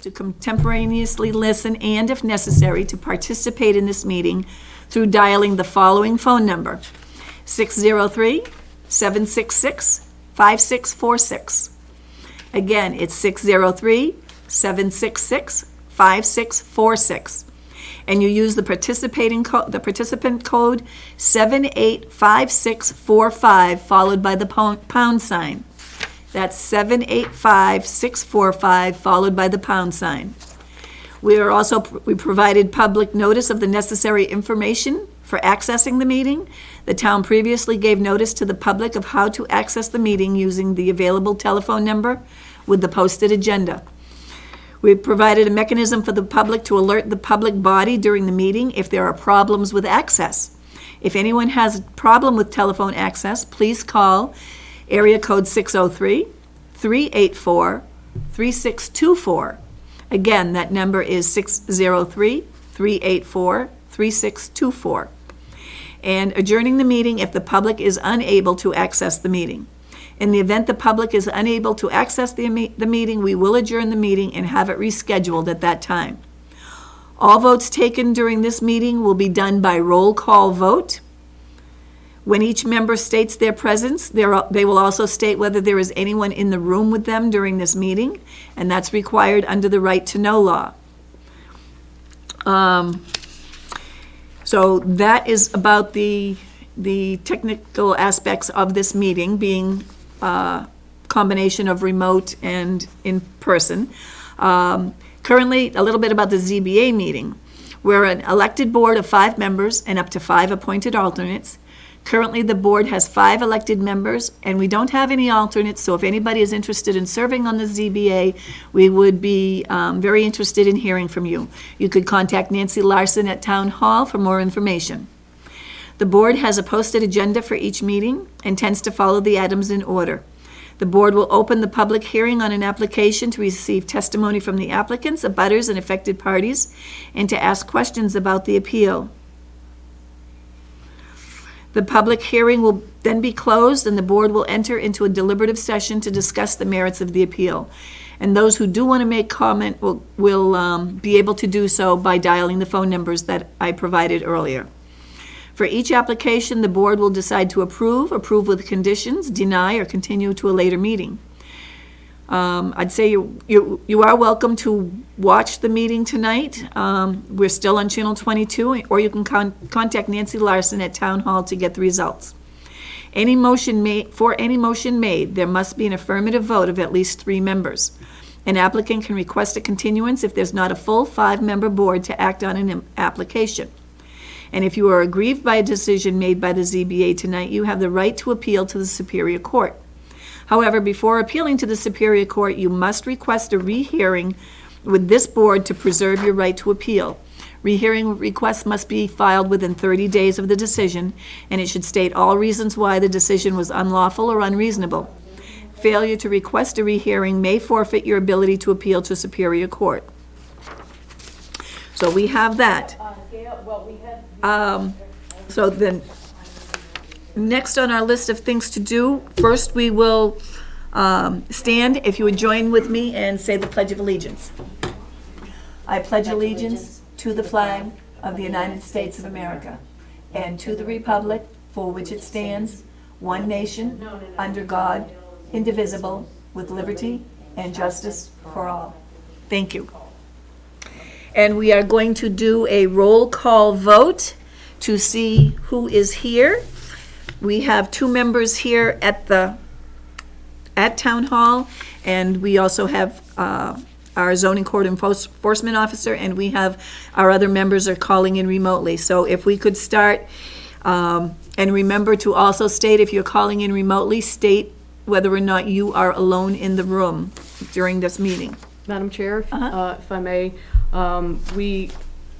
to contemporaneously listen and, if necessary, to participate in this meeting through dialing the following phone number: 603-766-5646. Again, it's 603-766-5646. And you use the participant code 785645, followed by the pound sign. That's 785645, followed by the pound sign. We provided public notice of the necessary information for accessing the meeting. The town previously gave notice to the public of how to access the meeting using the available telephone number with the posted agenda. We provided a mechanism for the public to alert the public body during the meeting if there are problems with access. If anyone has a problem with telephone access, please call area code 603-384-3624. Again, that number is 603-384-3624. And adjourning the meeting if the public is unable to access the meeting. In the event the public is unable to access the meeting, we will adjourn the meeting and have it rescheduled at that time. All votes taken during this meeting will be done by roll call vote. When each member states their presence, they will also state whether there is anyone in the room with them during this meeting, and that's required under the right to know law. So that is about the technical aspects of this meeting, being combination of remote and in person. Currently, a little bit about the ZBA meeting. We're an elected board of 5 members and up to 5 appointed alternates. Currently, the board has 5 elected members, and we don't have any alternates, so if anybody is interested in serving on the ZBA, we would be very interested in hearing from you. You could contact Nancy Larson at Town Hall for more information. The board has a posted agenda for each meeting and tends to follow the items in order. The board will open the public hearing on an application to receive testimony from the applicants, abutters, and affected parties, and to ask questions about the appeal. The public hearing will then be closed, and the board will enter into a deliberative session to discuss the merits of the appeal. And those who do want to make comment will be able to do so by dialing the phone numbers that I provided earlier. For each application, the board will decide to approve with conditions, deny, or continue to a later meeting. I'd say you are welcome to watch the meeting tonight. We're still on Channel 22, or you can contact Nancy Larson at Town Hall to get the results. For any motion made, there must be an affirmative vote of at least 3 members. An applicant can request a continuance if there's not a full 5-member board to act on an application. And if you are aggrieved by a decision made by the ZBA tonight, you have the right to appeal to the Superior Court. However, before appealing to the Superior Court, you must request a rehearing with this board to preserve your right to appeal. Rehearing requests must be filed within 30 days of the decision, and it should state all reasons why the decision was unlawful or unreasonable. Failure to request a rehearing may forfeit your ability to appeal to Superior Court. So we have that. So then, next on our list of things to do, first we will stand, if you would join with me and say the Pledge of Allegiance. I pledge allegiance to the flag of the United States of America and to the republic for which it stands, one nation, under God, indivisible, with liberty and justice for all. Thank you. And we are going to do a roll call vote to see who is here. We have 2 members here at Town Hall, and we also have our zoning court enforcement officer, and we have our other members are calling in remotely. So if we could start, and remember to also state, if you're calling in remotely, state whether or not you are alone in the room during this meeting. Madam Chair, if I may, we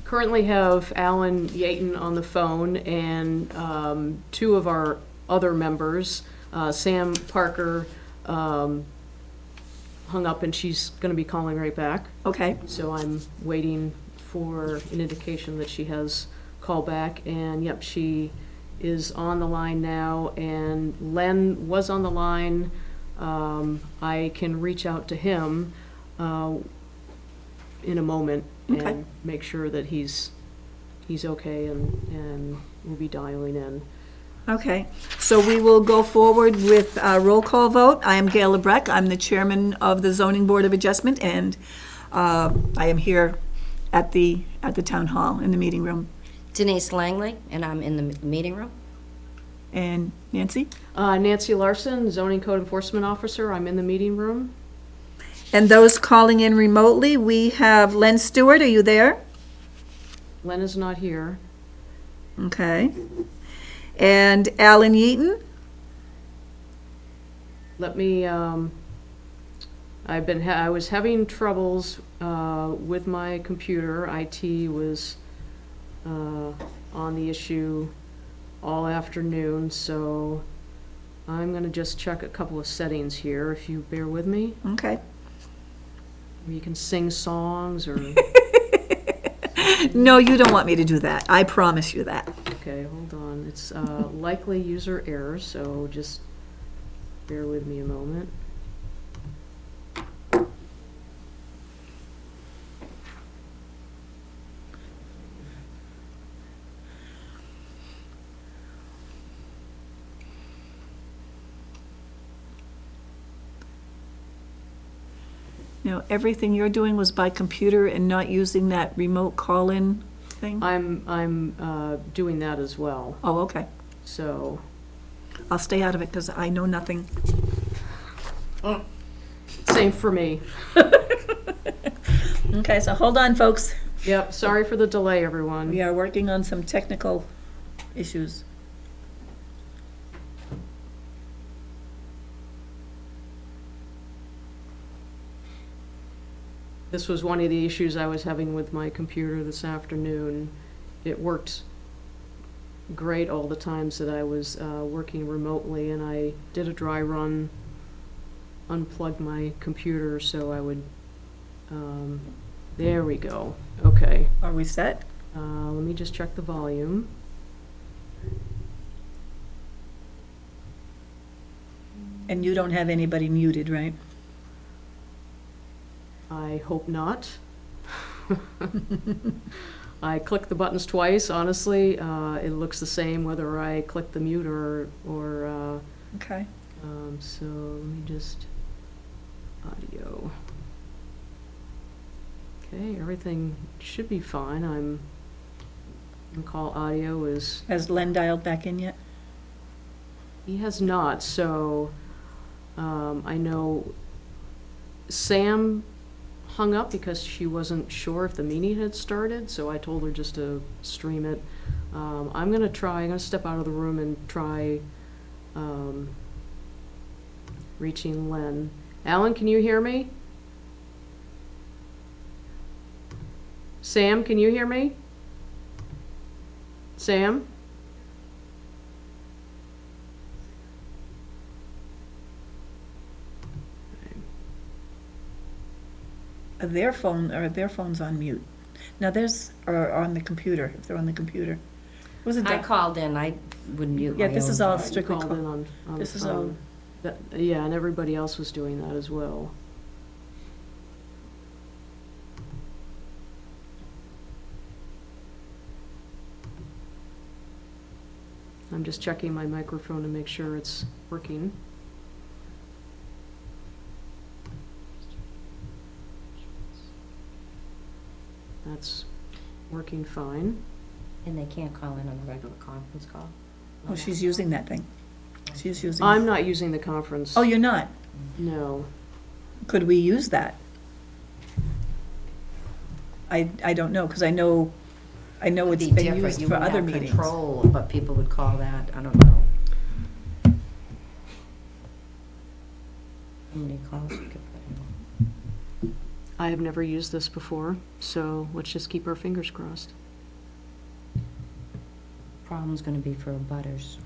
currently have Alan Yaton on the phone, and 2 of our other members, Sam Parker, hung up, and she's going to be calling right back. Okay. So I'm waiting for an indication that she has called back, and yep, she is on the line now, and Len was on the line. I can reach out to him. in a moment Okay. and make sure that he's okay and we'll be dialing in. Okay, so we will go forward with a roll call vote. I am Gail LeBrecq. I'm the chairman of the Zoning Board of Adjustment, and I am here at the town hall in the meeting room. Denise Langley, and I'm in the meeting room. And Nancy? Nancy Larson, Zoning Code Enforcement Officer. I'm in the meeting room. And those calling in remotely, we have Len Stewart. Are you there? Len is not here. Okay. And Alan Yeaton? Let me, I was having troubles with my computer. IT was on the issue all afternoon, so I'm gonna just check a couple of settings here, if you bear with me. Okay. You can sing songs or, No, you don't want me to do that. I promise you that. okay, hold on. It's likely user error, so just bear with me a moment. Now, everything you're doing was by computer and not using that remote call-in thing? I'm doing that as well, Oh, okay. so. I'll stay out of it because I know nothing. Same for me. Okay, so hold on, folks. Yep, sorry for the delay, everyone. We are working on some technical issues. This was one of the issues I was having with my computer this afternoon. It worked great all the times that I was working remotely, and I did a dry run, unplugged my computer so I would, there we go, okay. Are we set? Let me just check the volume. And you don't have anybody muted, right? I hope not. I clicked the buttons twice, honestly. It looks the same whether I click the mute or Okay. so let me just, audio. Okay, everything should be fine. I'm call audio is, Has Len dialed back in yet? he has not, so I know Sam hung up because she wasn't sure if the meeting had started, so I told her just to stream it. I'm gonna step out of the room and try reaching Len. Alan, can you hear me? Sam, can you hear me? Sam? Their phone's on mute. Now or on the computer, if they're on the computer. Was it I that? called in, I would mute my Yeah, own. this is all You strictly, called in on the this is phone. Yeah, and everybody else was doing that as well. I'm just checking my microphone to make sure it's working. That's working fine. And they can't call in on a regular conference call? oh, she's using that thing. She's using. I'm not using the conference. Oh, you're not? No. Could we use that? I don't know, because I know It'd it's be been different. used You for wouldn't other have meetings. control, but people would call that, I don't know. How many calls you could put in? I have never used this before, so let's just keep our fingers crossed. Problem's gonna be for butters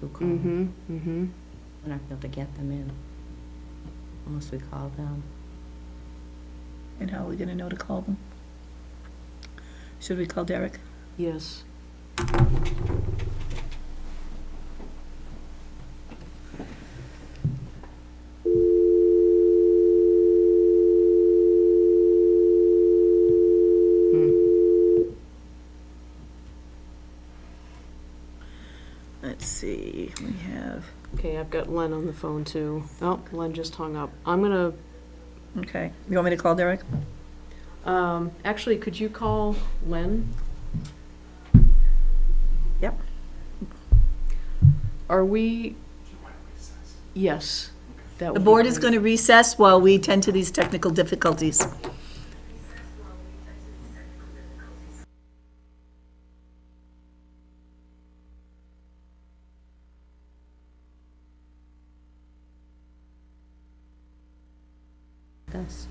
who call. Mm-hmm, mm-hmm. We're not gonna be able to get them in unless we call them. And how are we gonna know to call them? Should we call Derek? Yes. let's see, we have, Okay, I've got Len on the phone too. Oh, Len just hung up. I'm gonna, okay. You want me to call Derek? actually, could you call Len? Yep. Are we? Yes. The board is going to recess while we tend to these technical difficulties. This.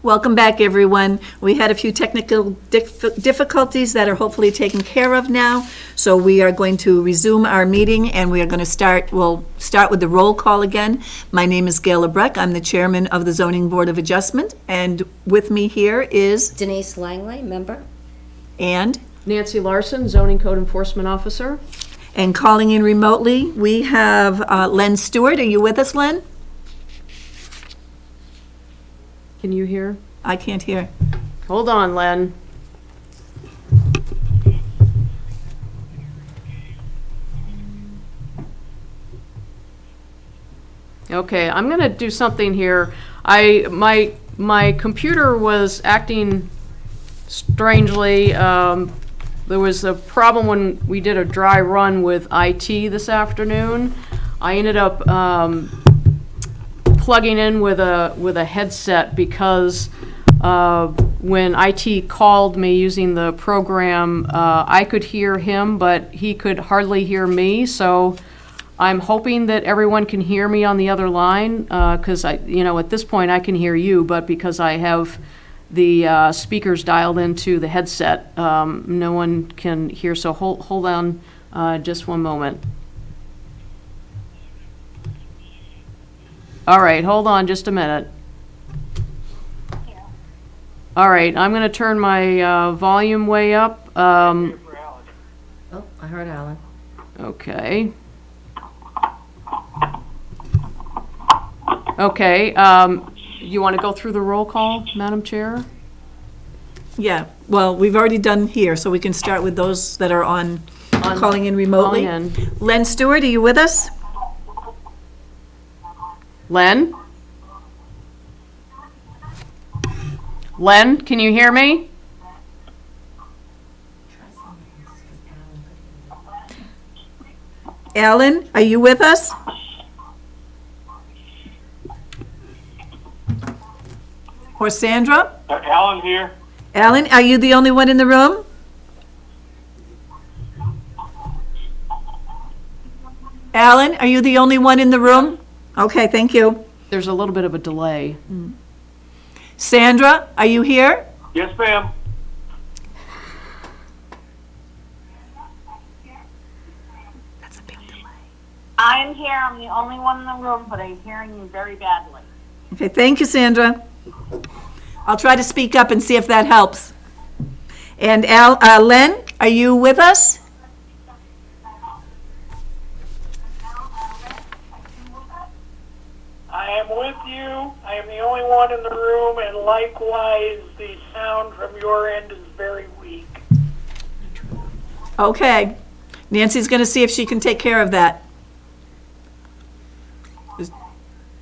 Welcome back, everyone. We had a few technical difficulties that are hopefully taken care of now. So we are going to resume our meeting, and we are going to we'll start with the roll call again. My name is Gail Lebrecht. I'm the chairman of the Zoning Board of Adjustment, and with me here is, Denise Langley, member? and Nancy Larson, Zoning Code Enforcement Officer. calling in remotely, we have Len Stewart. Are you with us, Len? Can you hear? I can't hear. Hold on, Len. Okay, I'm gonna do something here. My computer was acting strangely. There was a problem when we did a dry run with IT this afternoon. I ended up plugging in with a headset because when IT called me using the program, I could hear him, but he could hardly hear me. So I'm hoping that everyone can hear me on the other line, because at this point I can hear you, but because I have the speakers dialed into the headset, no one can hear. So hold on just one moment. All right, hold on just a minute. All right, I'm going to turn my volume way up. Oh, I heard Alan. Okay. Okay, you want to go through the roll call, Madam Chair? Yeah, well, we've already done here, so we can start with those that are on calling in remotely. Calling in. Len Stewart, are you with us? Len? Len, can you hear me? Alan, are you with us? Or Sandra? Alan here. Alan, are you the only one in the room? Alan, are you the only one in the room? Okay, thank you. There's a little bit of a delay. Sandra, are you here? Yes, ma'am. That's a big delay. I'm here, I'm the only one in the room, but I'm hearing you very badly. Okay, thank you, Sandra. I'll try to speak up and see if that helps. And Len, are you with us? I am with you. I am the only one in the room, and likewise, the sound from your end is very weak. Okay. Nancy's going to see if she can take care of that.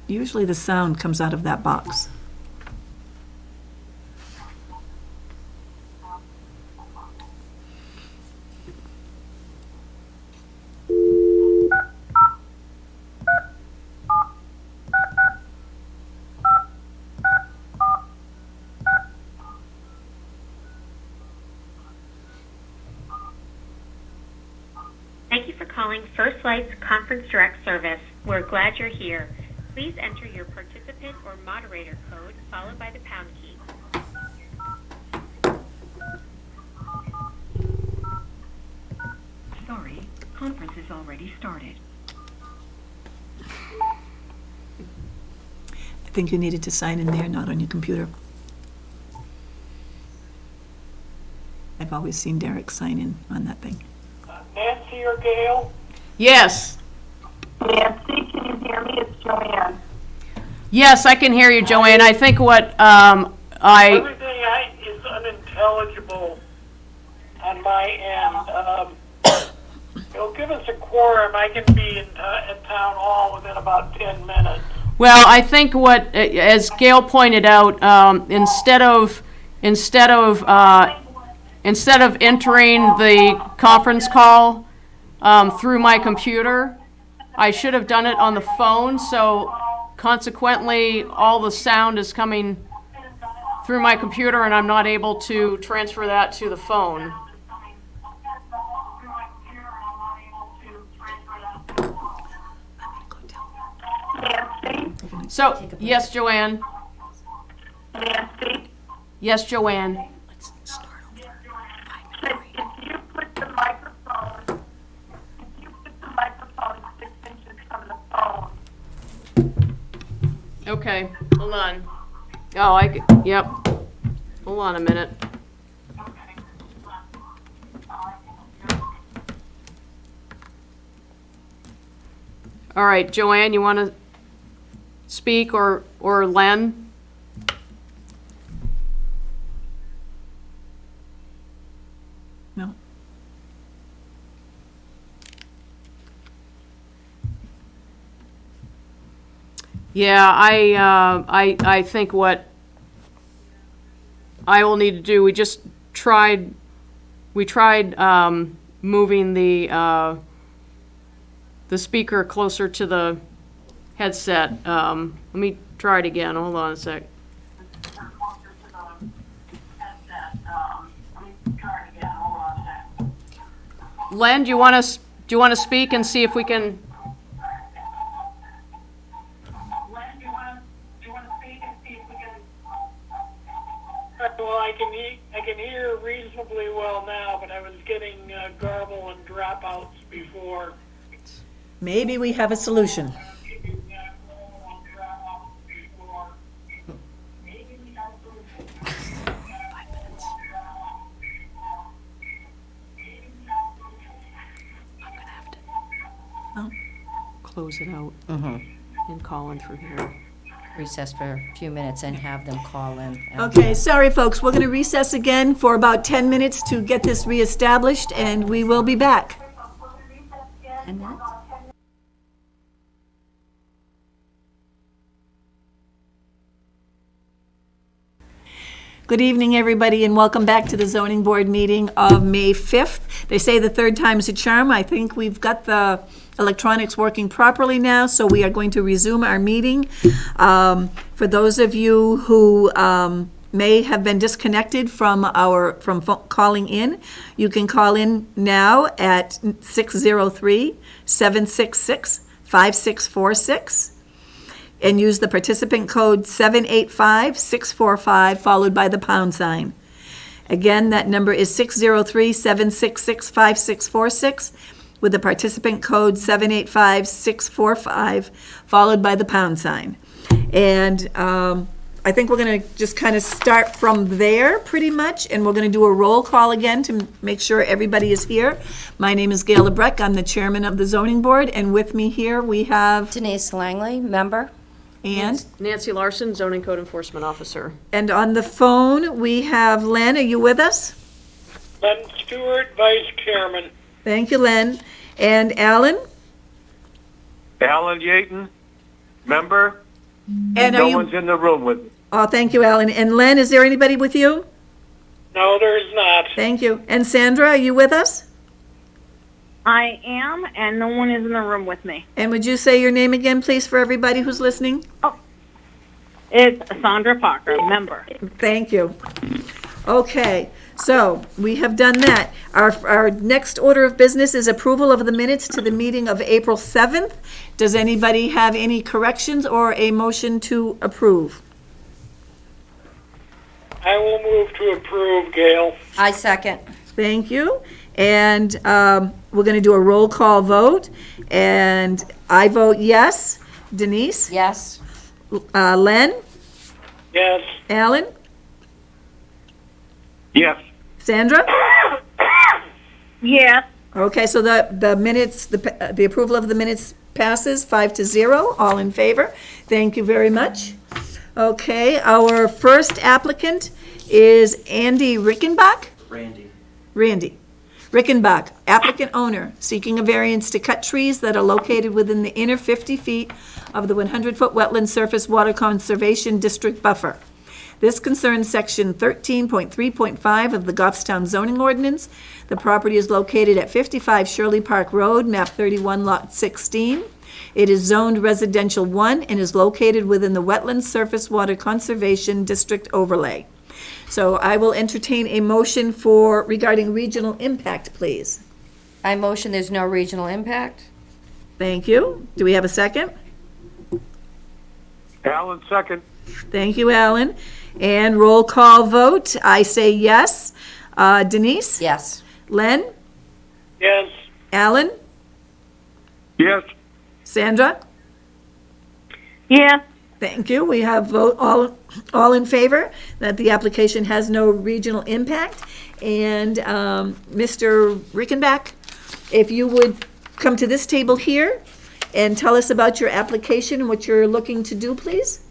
Usually the sound comes out of that box. Thank you for calling First Light's Conference Direct Service. We're glad you're here. Please enter your participant or moderator code followed by the pound key. Sorry, conference is already started. I think you needed to sign in there, not on your computer. I've always seen Derek sign in on that thing. Nancy or Gail? Yes. Nancy, can you hear me? It's Joanne. Yes, I can hear you, Joanne. I think what Everything is unintelligible on my end. It'll give us a quorum. I can be in town hall within about 10 minutes. Well, I think what, as Gail pointed out, instead of entering the conference call through my computer, I should have done it on the phone, so consequently, all the sound is coming through my computer and I'm not able to transfer that to the phone. So, yes, Joanne? Nancy, Yes, Joanne? if you put the microphone 6 inches from the phone, Okay, hold on. Oh, yep. Hold on a minute. All right, Joanne, you want to speak, or Len? No. Yeah, I think what I will need to do, we tried moving the speaker closer to the headset. Let me try it again, hold on a sec. Len, do you want to speak and see if we can? Well, I can hear reasonably well now, but I was getting garble and dropouts before. Maybe we have a solution. Close it out and call in through here. Recess for a few minutes and have them call in. Okay, sorry, folks, we're going to recess again for about 10 minutes to get this reestablished, and we will be back. And that's Good evening, everybody, and welcome back to the zoning board meeting of May 5th. They say the third time's a charm. I think we've got the electronics working properly now, so we are going to resume our meeting. For those of you who may have been disconnected from calling in, you can call in now at 603-766-5646. and use the participant code 785-645, followed by the pound sign. Again, that number is 603-766-5646, with the participant code 785-645, followed by the pound sign. And I think we're going to just kind of start from there, pretty much, and we're going to do a roll call again to make sure everybody is here. My name is Gail LeBrecq. I'm the chairman of the zoning board, and with me here we have Denise Langley, member. Ann. Nancy Larson, zoning code enforcement officer. And on the phone, we have Len. Are you with us? Len Stewart, Vice Chairman. Thank you, Len. And Alan? Alan Yaton, member. And are No you? one's in the room with me. Oh, thank you, Alan. And Len, is there anybody with you? No, there's not. Thank you. And Sandra, are you with us? I am, and no one is in the room with me. And would you say your name again, please, for everybody who's listening? It's Sandra Parker, member. Thank you. Okay, so we have done that. Our next order of business is approval of the minutes to the meeting of April 7th. Does anybody have any corrections or a motion to approve? I will move to approve, Gail. I second. Thank you. And we're going to do a roll call vote. And I vote yes. Denise? Yes. Len? Yes. Alan? Yes. Sandra? Yes. Okay, so the minutes, the approval of the minutes passes 5-0. All in favor? Thank you very much. Okay, our first applicant is Andy Rickenbach? Randy. Rickenbach, applicant owner, seeking a variance to cut trees that are located within the inner 50 feet of the 100-foot wetland surface water conservation district buffer. This concerns section 13.3.5 of the Goffstown zoning ordinance. The property is located at 55 Shirley Park Road, map 31, lot 16. It is zoned residential 1 and is located within the wetland surface water conservation district overlay. So I will entertain a motion regarding regional impact, please. I motion there's no regional impact. Thank you. Do we have a second? Alan, second. Thank you, Alan. And roll call vote. I say yes. Denise? Yes. Len? Yes, Alan? Yes. Sandra? Yeah. Thank you. We have vote all in favor that the application has no regional impact. And Mr. Rickenbach, if you would come to this table here and tell us about your application and what you're looking to do, please.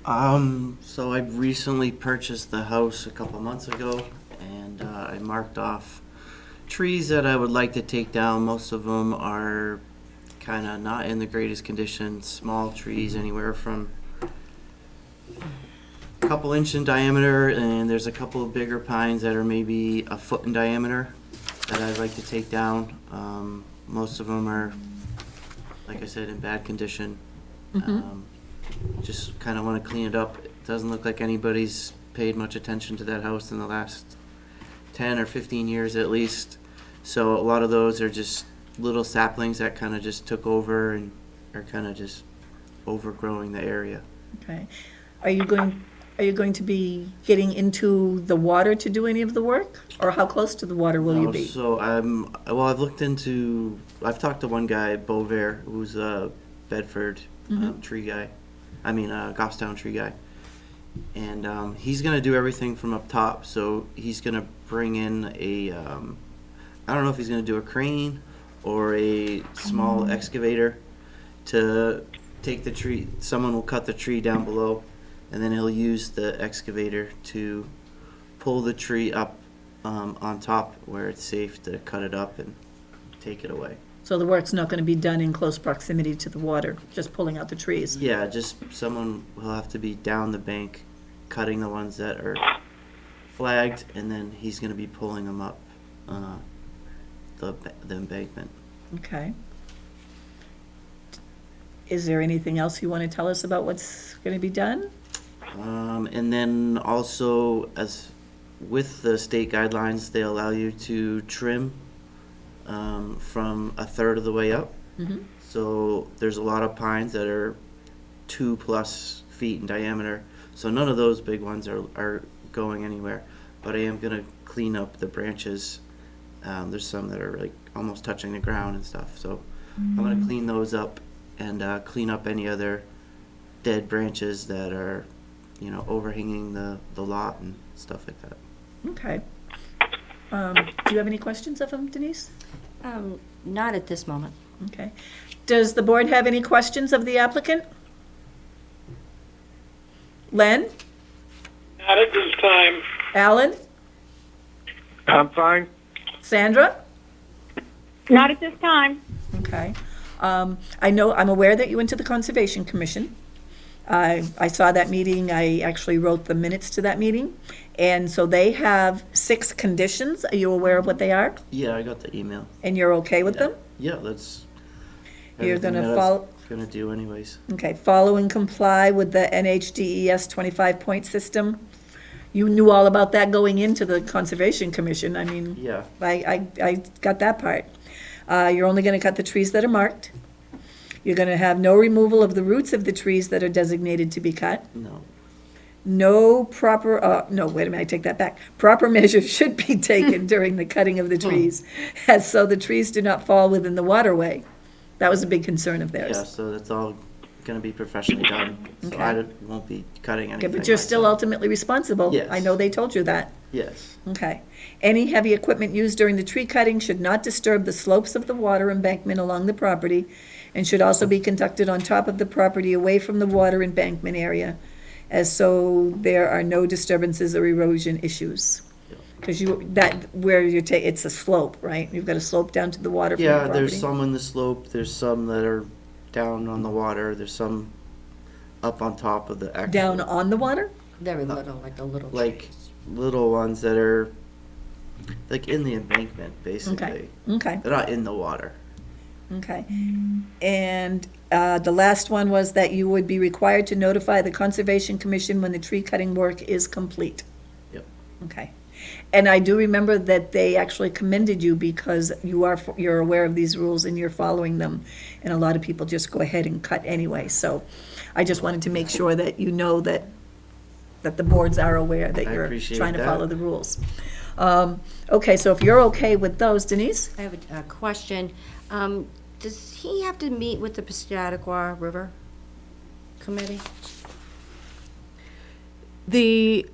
So I recently purchased the house a couple months ago, and I marked off trees that I would like to take down. Most of them are kind of not in the greatest condition, small trees, anywhere from a couple inch in diameter, and there's a couple of bigger pines that are maybe a foot in diameter that I'd like to take down. Most of them are, like I said, in bad condition. Just kind of want to clean it up. It doesn't look like anybody's paid much attention to that house in the last 10 or 15 years at least. So a lot of those are just little saplings that kind of just took over and are kind of just overgrowing the area. Okay. Are you going to be getting into the water to do any of the work? Or how close to the water will you be? So I've talked to one guy, Bovair, who's a Bedford tree guy. Goffstown tree guy. And he's going to do everything from up top. So he's going to bring in I don't know if he's going to do a crane or a small excavator to take the tree. Someone will cut the tree down below, and then he'll use the excavator to pull the tree up on top where it's safe to cut it up and take it away. So the work's not going to be done in close proximity to the water, just pulling out the trees? Yeah, just someone will have to be down the bank cutting the ones that are flagged, and then he's going to be pulling them up the embankment. Okay. Is there anything else you want to tell us about what's going to be done? And then also, as with the state guidelines, they allow you to trim from a third of the way up. So there's a lot of pines that are 2+ feet in diameter. So none of those big ones are going anywhere. But I am going to clean up the branches. There's some that are like almost touching the ground and stuff. So I'm going to clean those up and clean up any other dead branches that are, overhanging the lot and stuff like that. Okay. Do you have any questions of him, Denise? Not at this moment. Okay. Does the board have any questions of the applicant? Len? not at this time. Alan? I'm fine. Sandra? Not at this time. Okay. I'm aware that you went to the Conservation Commission. I saw that meeting. I actually wrote the minutes to that meeting. And so they have 6 conditions. Are you aware of what they are? Yeah, I got the email. And you're okay with them? Yeah, that's You're everything gonna that I was follow, gonna do anyways. okay, follow and comply with the NHDES 25-point system. You knew all about that going into the Conservation Commission. I mean, Yeah. I got that part. You're only gonna cut the trees that are marked. You're gonna have no removal of the roots of the trees that are designated to be cut. No. No proper, no, wait a minute, I take that back. Proper measures should be taken during the cutting of the trees, as so the trees do not fall within the waterway. That was a big concern of Yeah, theirs. so that's all gonna be professionally done. So Okay. I won't be cutting Okay, anything. but you're still myself. ultimately responsible. Yes. I know they told you that. Yes. Okay. Any heavy equipment used during the tree cutting should not disturb the slopes of the water embankment along the property, and should also be conducted on top of the property away from the water embankment area, as so there are no disturbances or erosion issues. Because where it's a slope, right? You've got a slope down to the water from your Yeah, property? there's some in the slope, there's some that are down on the water, there's some up on top of the actual. Down on the water? Very little, like a little. Like little ones that are like in the embankment, basically. Okay, They're not in the water. okay. And the last one was that you would be required to notify the Conservation Commission when the tree cutting work is complete. Yep. Okay. And I do remember that they actually commended you because you're aware of these rules and you're following them. And a lot of people just go ahead and cut anyway. So I just wanted to make sure that you know that the boards are aware that I you're appreciate trying to that. follow the rules. Okay, so if you're okay with those, Denise? I have a question. Does he have to meet with the Piscataqua River Committee? The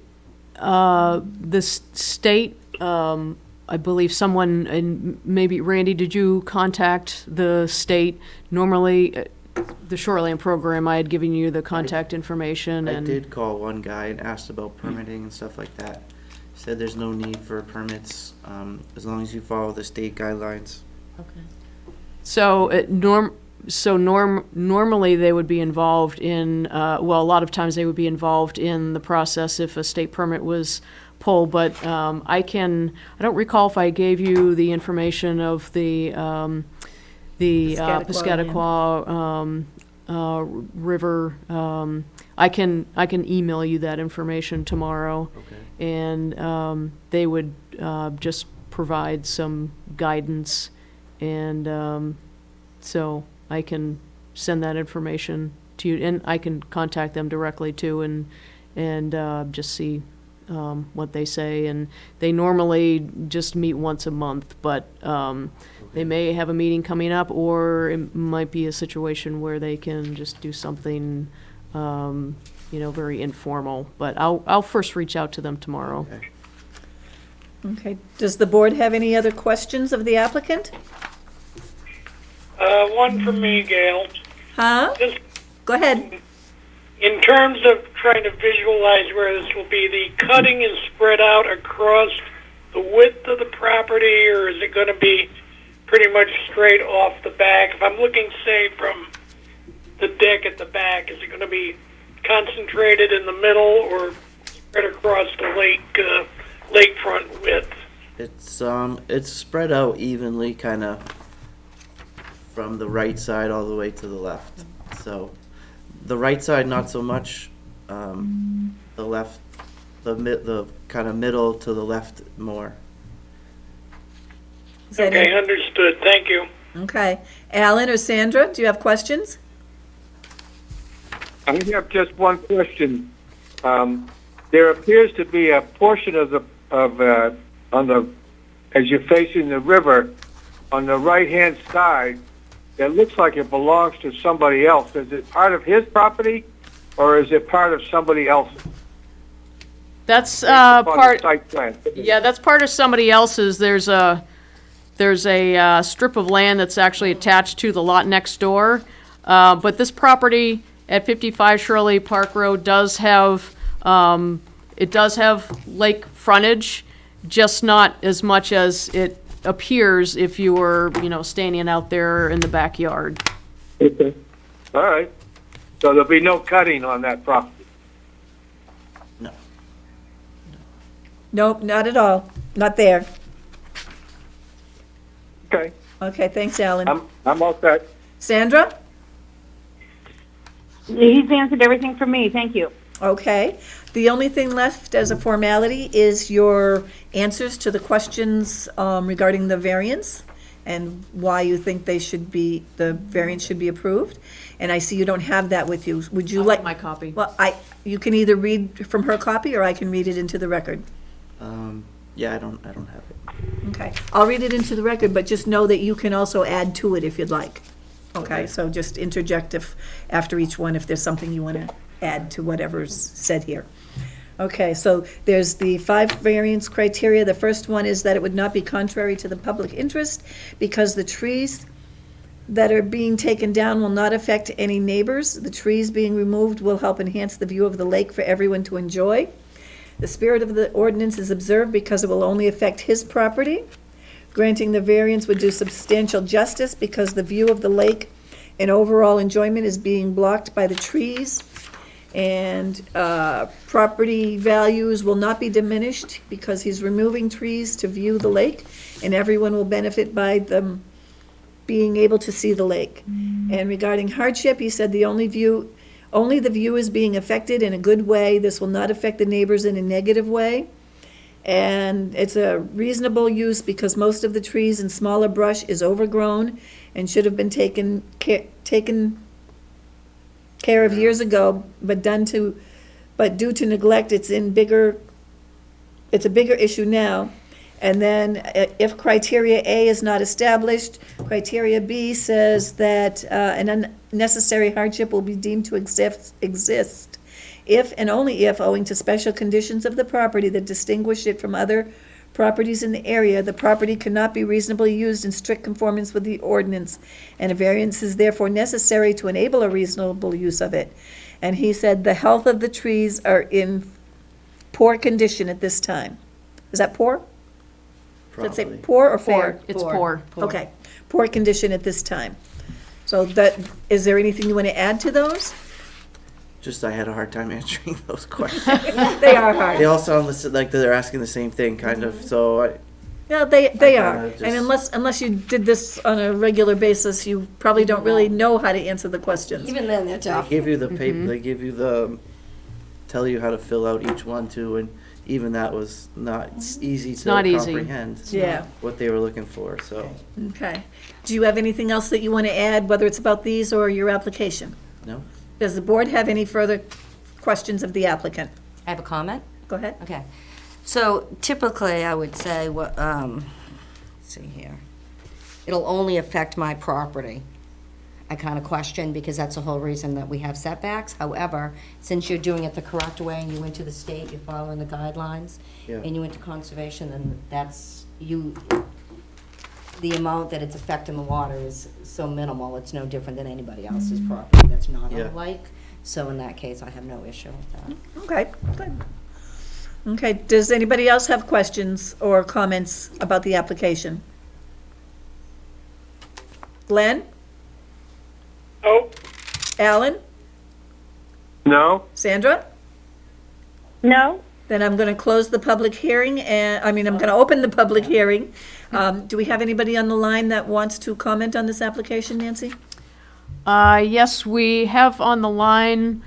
state, I believe someone, and maybe Randy, did you contact the state? Normally, the shoreline program, I had given you the contact information I and. did call one guy and asked about permitting and stuff like that. Said there's no need for permits, as long as you follow the state guidelines. Okay. So normally they would be involved in, well, a lot of times they would be involved in the process if a state permit was pulled, but I don't recall if I gave you the information of the Piscataqua Piscataqua River. I can email you that information tomorrow. Okay. And they would just provide some guidance, and so I can send that information to you, and I can contact them directly too, and just see what they say. And they normally just meet once a month, but they may have a meeting coming up, or it might be a situation where they can just do something very informal, but I'll first reach out to them tomorrow. Okay. Okay. Does the board have any other questions of the applicant? One for me, Gail. Huh? Just Go ahead. in terms of trying to visualize where this will be, the cutting is spread out across the width of the property, or is it going to be pretty much straight off the back? If I'm looking, say, from the deck at the back, is it going to be concentrated in the middle or spread across the lakefront width? It's spread out evenly, kind of from the right side all the way to the left. So the right side not so much. The left, the kind of middle to the left more. Is that Okay, it? understood. Thank you. Okay. Alan or Sandra, do you have questions? I have just one question. There appears to be a portion as you're facing the river, on the right-hand side, that looks like it belongs to somebody else. Is it part of his property, or is it part of somebody else's? That's On the part. site plan. Yeah, that's part of somebody else's. There's a strip of land that's actually attached to the lot next door. But this property at 55 Shirley Park Road does have lake frontage, just not as much as it appears if you were, standing out there in the backyard. Okay. All right. So there'll be no cutting on that property. No. Nope, not at all. Not there. Okay. Okay, thanks, Alan. I'm all set. Sandra? He's answered everything for me. Thank you. Okay. The only thing left as a formality is your answers to the questions regarding the variance and why you think the variance should be approved. And I see you don't have that with you. Would you I'll like? get my copy. Well, you can either read from her copy or I can read it into the record. Yeah, I don't have it. Okay. I'll read it into the record, but just know that you can also add to it if you'd like. Okay, Okay. so just interject after each one if there's something you want to add to whatever's said here. Okay, so there's the 5 variance criteria. The first one is that it would not be contrary to the public interest because the trees that are being taken down will not affect any neighbors. The trees being removed will help enhance the view of the lake for everyone to enjoy. The spirit of the ordinance is observed because it will only affect his property. Granting the variance would do substantial justice because the view of the lake and overall enjoyment is being blocked by the trees. And property values will not be diminished because he's removing trees to view the lake, and everyone will benefit by them being able to see the lake. And regarding hardship, he said only the view is being affected in a good way. This will not affect the neighbors in a negative way. And it's a reasonable use because most of the trees and smaller brush is overgrown and should have been taken care of years ago, but due to neglect, it's a bigger issue now. And then if criteria A is not established, criteria B says that an unnecessary hardship will be deemed to exist if and only if, owing to special conditions of the property that distinguish it from other properties in the area, the property cannot be reasonably used in strict conformance with the ordinance, and a variance is therefore necessary to enable a reasonable use of it. And he said the health of the trees are in poor condition at this time. Is that poor? Let's say Probably. poor or poor? It's poor. Okay, poor condition at this time. So is there anything you want to add to those? Just I had a hard time answering those questions. They are hard. They all sound like they're asking the same thing, kind of, so Yeah, they I are. kinda And just- unless you did this on a regular basis, you probably don't really know how to answer the questions. Even then, they're they tough. give you the paper, they give you tell you how to fill out each one too, and even that was not easy to not easy. comprehend. Yeah. What they were looking for, so, Okay. Do you have anything else that you want to add, whether it's about these or your application? no? Does the board have any further questions of the applicant? I have a comment. Go ahead. Okay. So typically, I would say, let's see here. It'll only affect my property. I kind of question, because that's the whole reason that we have setbacks. However, since you're doing it the correct way and you went to the state, you're following the guidelines, Yeah. and you went to conservation, then the amount that it's affecting the water is so minimal, it's no different than anybody else's property that's not on Yeah. the lake. So in that case, I have no issue with that. Okay, good. Okay, does anybody else have questions or comments about the application? Glenn? Oh, Alan? No? Sandra? No? Then I'm going to close the public hearing, and, I'm going to open the public hearing. Do we have anybody on the line that wants to comment on this application, Nancy? Yes, we have on the line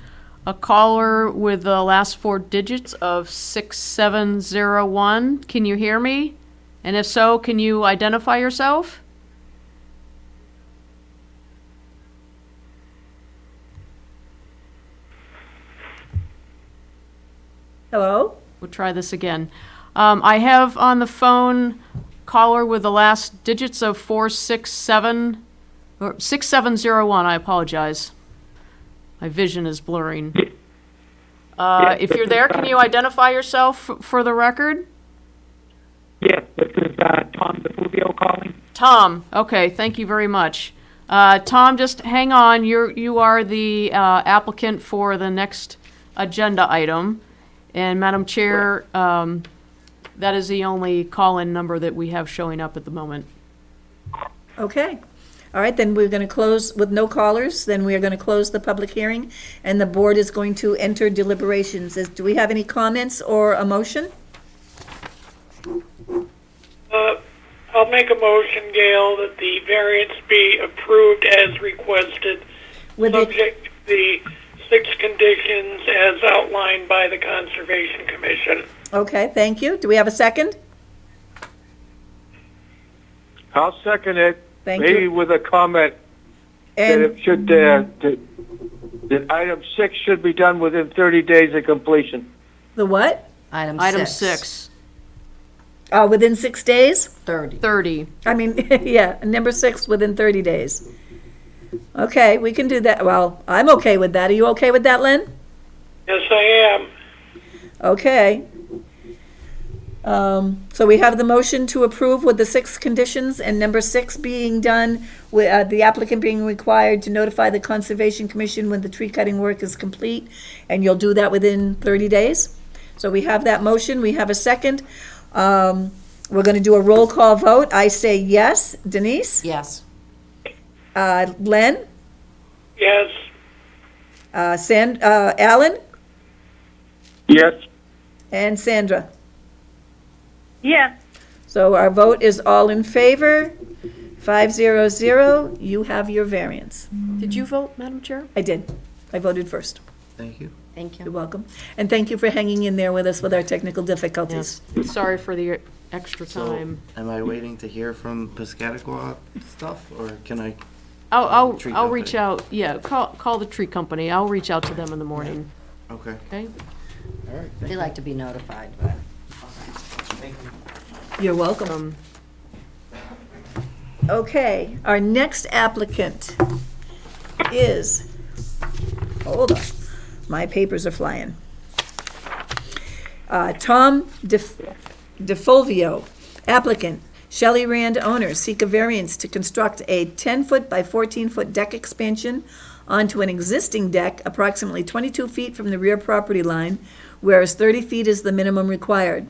a caller with the last four digits of 6701. Can you hear me? And if so, can you identify yourself? Hello? We'll try this again. I have on the phone caller with the last digits of 467, or 6701, I apologize. My vision is blurring. If you're there, can you identify yourself for the record? Yes, this is Tom DeFulvio calling. Tom, okay, thank you very much. Tom, just hang on, you are the applicant for the next agenda item. And Madam Chair, that is the only call-in number that we have showing up at the moment. Okay. All right, then we're going to close with no callers, then we are going to close the public hearing, and the board is going to enter deliberations. Do we have any comments or a motion? I'll make a motion, Gail, that the variance be approved as requested, With it, subject to the 6 conditions as outlined by the Conservation Commission. okay, thank you. Do we have a second? I'll second it. Thank Maybe you. with a comment that And, it should, that item 6 should be done within 30 days of completion. the what? Item Item 6. 6, Within 6 days? 30. 30. I mean, yeah, number 6, within 30 days. Okay, we can do that. Well, I'm okay with that. Are you okay with that, Lynn? Yes, I am. Okay. So we have the motion to approve with the 6 conditions, and number 6 being done, with the applicant being required to notify the Conservation Commission when the tree cutting work is complete, and you'll do that within 30 days. So we have that motion, we have a second. We're going to do a roll call vote. I say yes. Denise? Yes. Len? Yes. Alan? Yes. And Sandra? Yes. So our vote is all in favor, 500. You have your variance. Did you vote, Madam Chair? I did. I voted first. Thank you. Thank You're you. welcome. And thank you for hanging in there with us with our technical difficulties. Yes. Sorry for the extra So, time. am I waiting to hear from Piscataqua stuff, or can I? Tree I'll reach company. out, yeah, call the tree company. I'll reach out to them in the morning, Okay. okay? All right. They like to be notified, but. Thank you. You're welcome. Okay, our next applicant is, hold on, my papers are flying. Tom DeFulvio, applicant, Shelley Rand owner, seek a variance to construct a 10-foot by 14-foot deck expansion onto an existing deck approximately 22 feet from the rear property line, whereas 30 feet is the minimum required.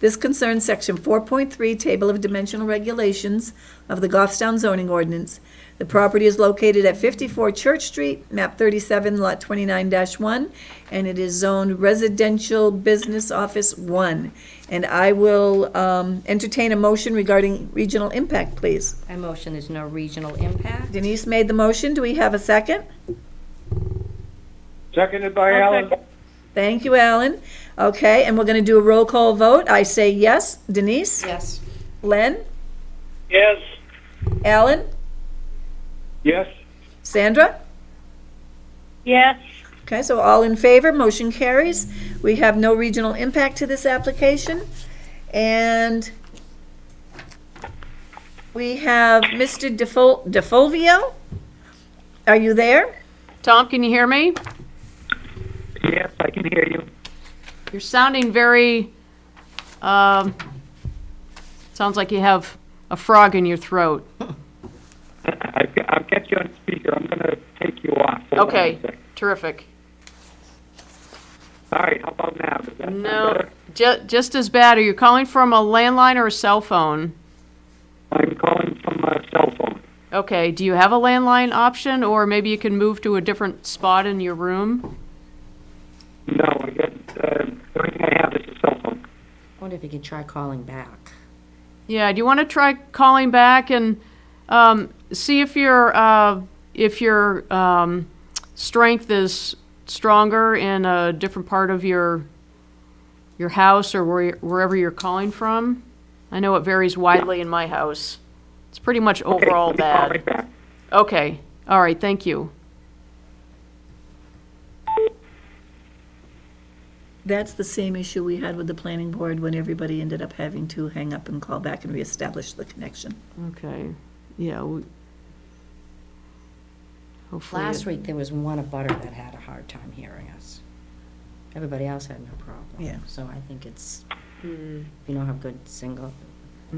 This concerns Section 4.3, Table of Dimensional Regulations of the Goffstown zoning ordinance. The property is located at 54 Church Street, map 37, lot 29-1, and it is zoned Residential Business Office 1. And I will entertain a motion regarding regional impact, please. I motion there's no regional impact. Denise made the motion. Do we have a second? Seconded by Alan. Thank you, Alan. Okay, and we're going to do a roll call vote. I say yes. Denise? Yes. Len? Yes. Alan? Yes. Sandra? Yes. Okay, so all in favor, motion carries. We have no regional impact to this application. And we have Mr. DeFulvio. Are you there? Tom, can you hear me? Yes, I can hear you. You're sounding very, sounds like you have a frog in your throat. I'll get you on speaker. I'm going to take you off. Hold on Okay, a sec. terrific. All right, how about now? Does that sound No, better? just as bad. Are you calling from a landline or a cell phone? I'm calling from a cell phone. Okay, do you have a landline option, or maybe you can move to a different spot in your room? No, I got, everything I have is a cell phone. I wonder if you could try calling back. Yeah, do you want to try calling back and see if your strength is stronger in a different part of your house or wherever you're calling from? I know it varies widely in my house. It's pretty much overall Okay, let me call right bad. back. Okay, all right, thank you. That's the same issue we had with the planning board when everybody ended up having to hang up and call back and reestablish the connection. Okay, yeah. Hopefully. Last week, there was one abutter that had a hard time hearing us. Everybody else had no problem. Yeah. So I think it's, you don't have good single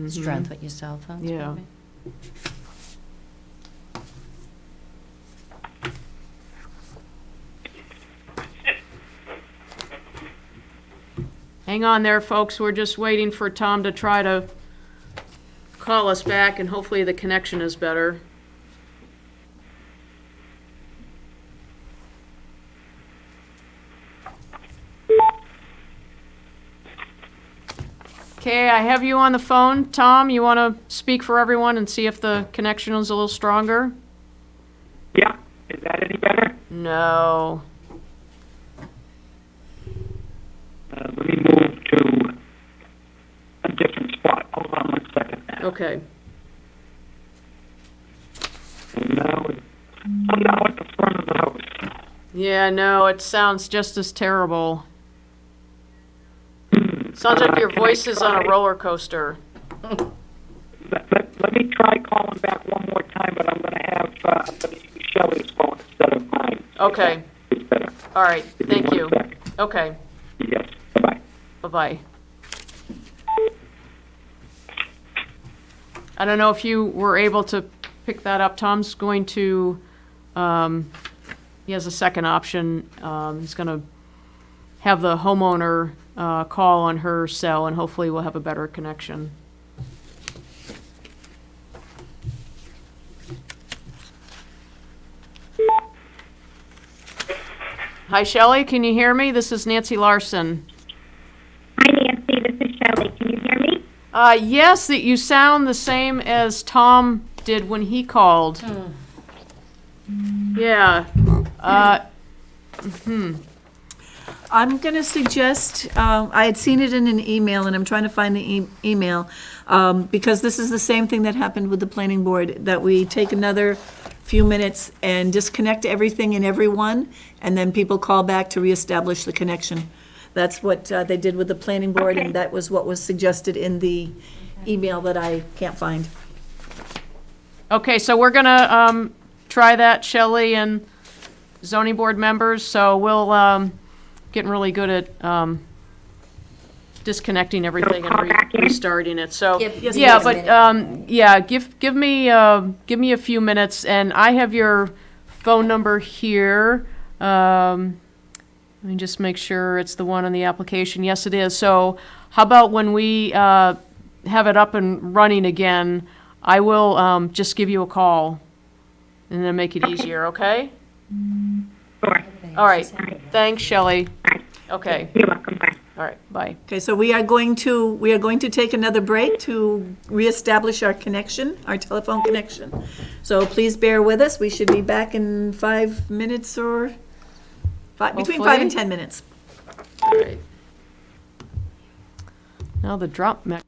strength with your cell phones, Yeah. maybe? Hang on there, folks. We're just waiting for Tom to try to call us back, and hopefully the connection is better. Okay, I have you on the phone. Tom, you want to speak for everyone and see if the connection is a little stronger? Yeah, is that any better? No. Let me move to a different spot. Hold on one second. Okay. And now, I'm now at the front of the house. Yeah, no, it sounds just as terrible. Sounds like your voice is on a roller coaster. Let me try calling back one more time, but I'm going to have I'm gonna use Shelley's phone instead of mine. Okay, It's better. all right, Give me thank one you. sec. Okay, Yes, bye-bye. bye-bye. I don't know if you were able to pick that up. Tom's going to, he has a second option. He's going to have the homeowner call on her cell, and hopefully we'll have a better connection. Hi, Shelley, can you hear me? This is Nancy Larson. Hi, Nancy. This is Shelley. Can you hear me? Yes, that you sound the same as Tom did when he called. Yeah. I'm going to suggest, I had seen it in an email, and I'm trying to find the email, because this is the same thing that happened with the planning board, that we take another few minutes and disconnect everything and everyone, and then people call back to reestablish the connection. That's what they did with the planning board, and that was what was suggested in the email that I can't find. Okay, so we're gonna try that, Shelley and zoning board members, so we'll getting really good at disconnecting everything and restarting it, so. Give Yeah, me a but, minute. yeah, give me a few minutes, and I have your phone number here. Let me just make sure it's the one on the application. Yes, it is. So how about when we have it up and running again, I will just give you a call and then make it easier, okay? Sure. All right. Thanks, Shelley. Okay. You're welcome. Bye. All right, bye. Okay, so we are going to take another break to reestablish our connection, our telephone connection. So please bear with us. We should be back in 5 minutes or between 5 and Hopefully. 10 minutes. All right. Now the drop mechanism.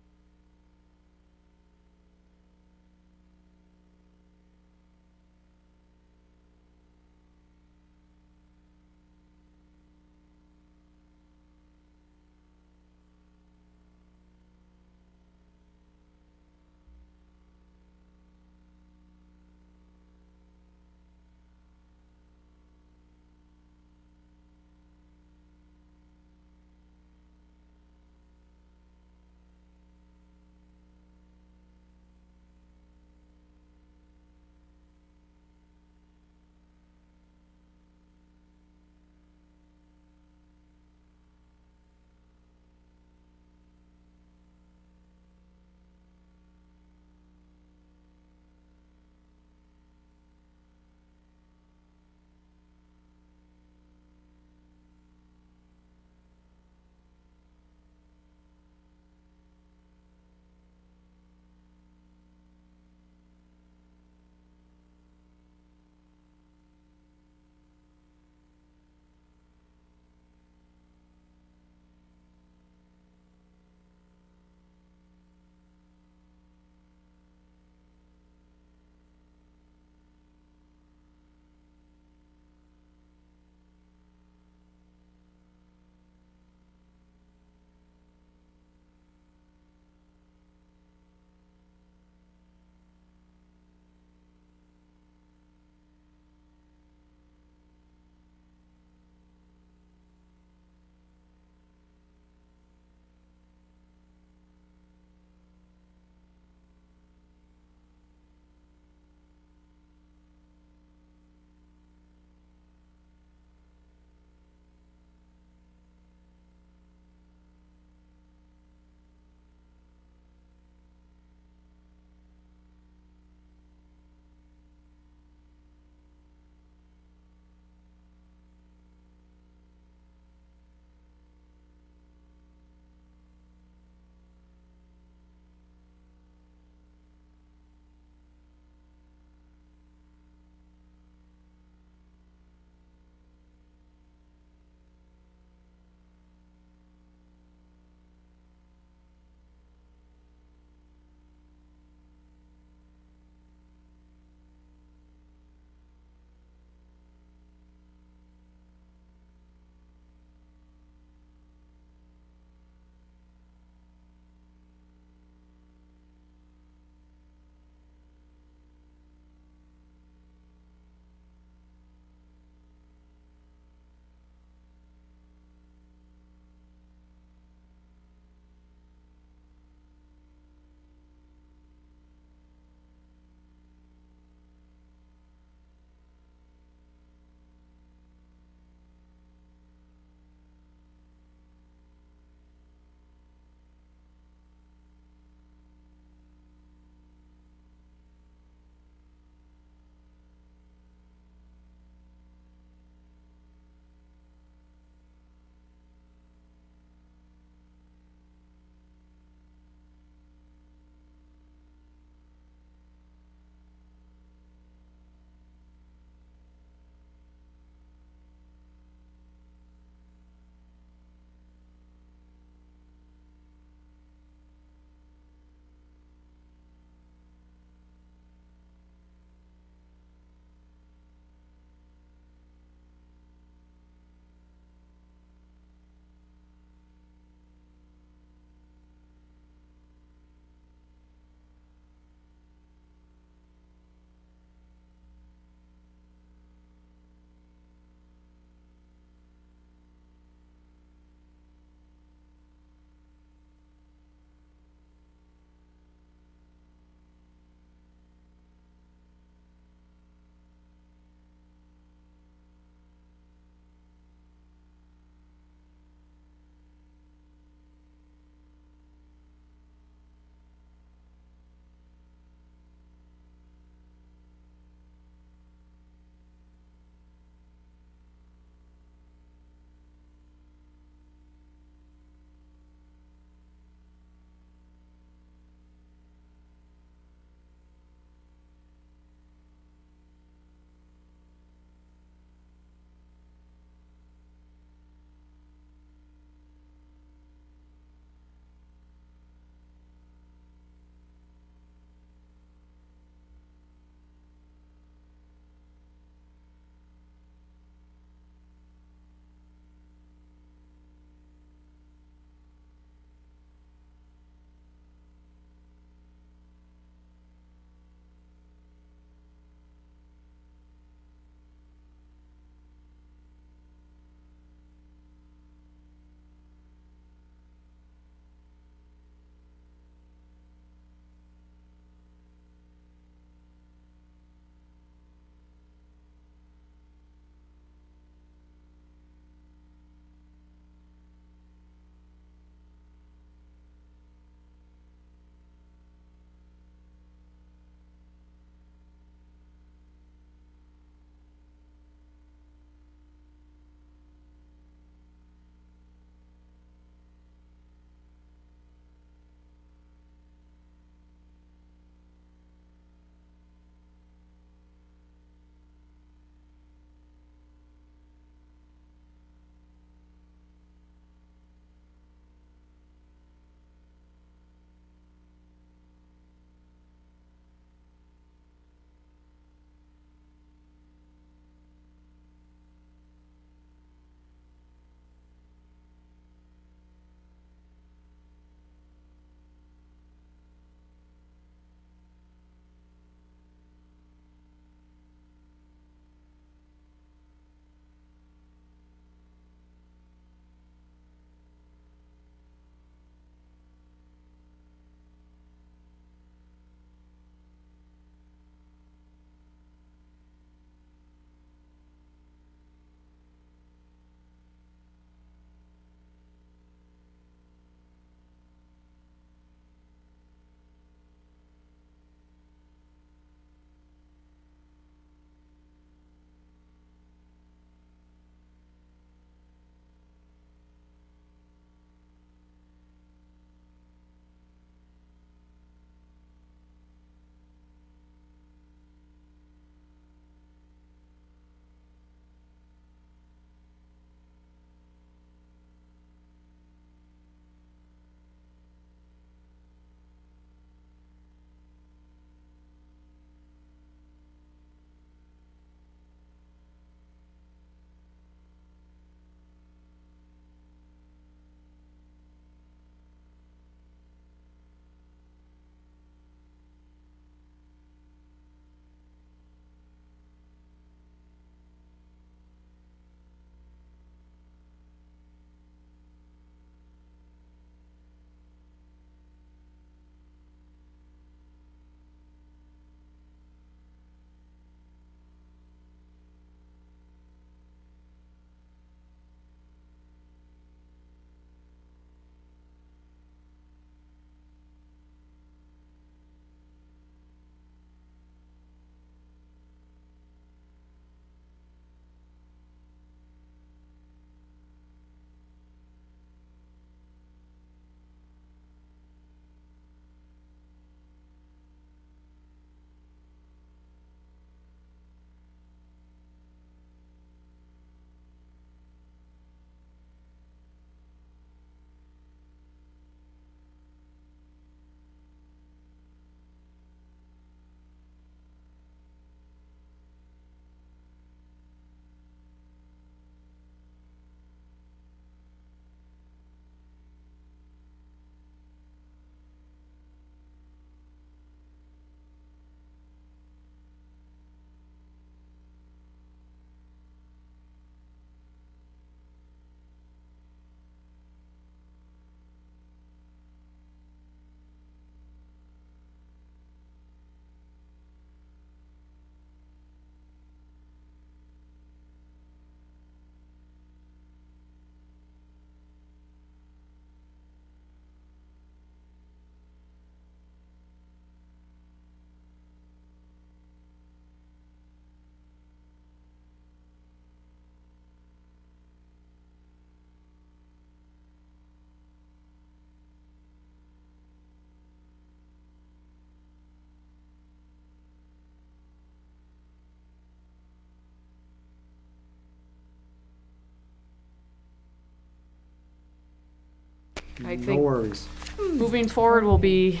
I No think worries. moving forward will be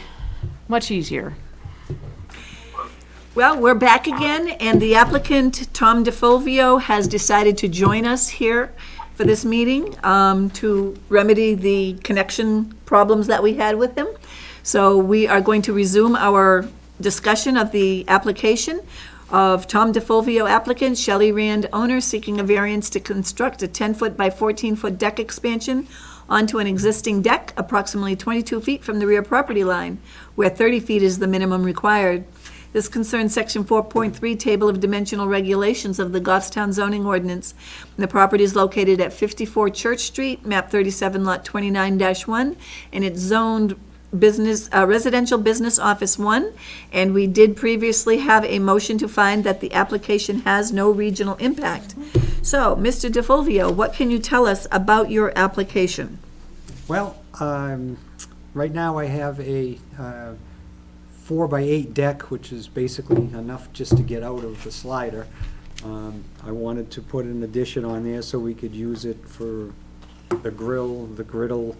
much easier. Well, we're back again, and the applicant, Tom DeFulvio, has decided to join us here for this meeting to remedy the connection problems that we had with him. So we are going to resume our discussion of the application of Tom DeFulvio applicant, Shelley Rand owner, seeking a variance to construct a 10-foot by 14-foot deck expansion onto an existing deck approximately 22 feet from the rear property line, where 30 feet is the minimum required. This concerns Section 4.3 Table of Dimensional Regulations of the Goffstown zoning ordinance. The property is located at 54 Church Street, map 37, lot 29-1, and it's zoned residential business office 1, and we did previously have a motion to find that the application has no regional impact. So, Mr. DeFulvio, what can you tell us about your application? Well, right now I have a 4x8 deck, which is basically enough just to get out of the slider. I wanted to put an addition on there so we could use it for the grill, the griddle,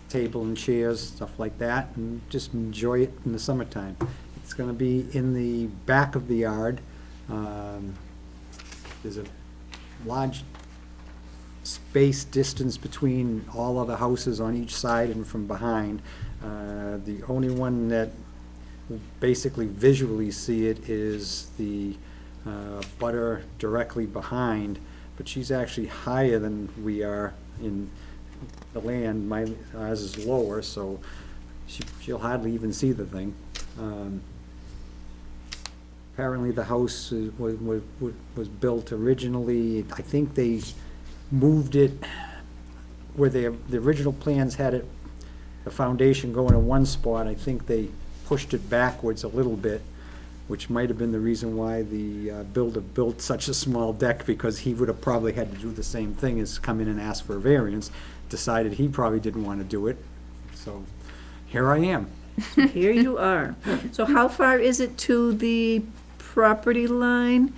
table and chairs, stuff like that, and just enjoy it in the summertime. It's gonna be in the back of the yard. There's a large space distance between all of the houses on each side and from behind. The only one that will basically visually see it is the butter directly behind, but she's actually higher than we are in the land. Ours is lower, so she'll hardly even see the thing. Apparently the house was built originally, I think they moved it where the original plans had it, the foundation going in one spot. I think they pushed it backwards a little bit, which might have been the reason why the builder built such a small deck, because he would have probably had to do the same thing as come in and ask for a variance. Decided he probably didn't want to do it, so here I am. Here you are. So how far is it to the property line?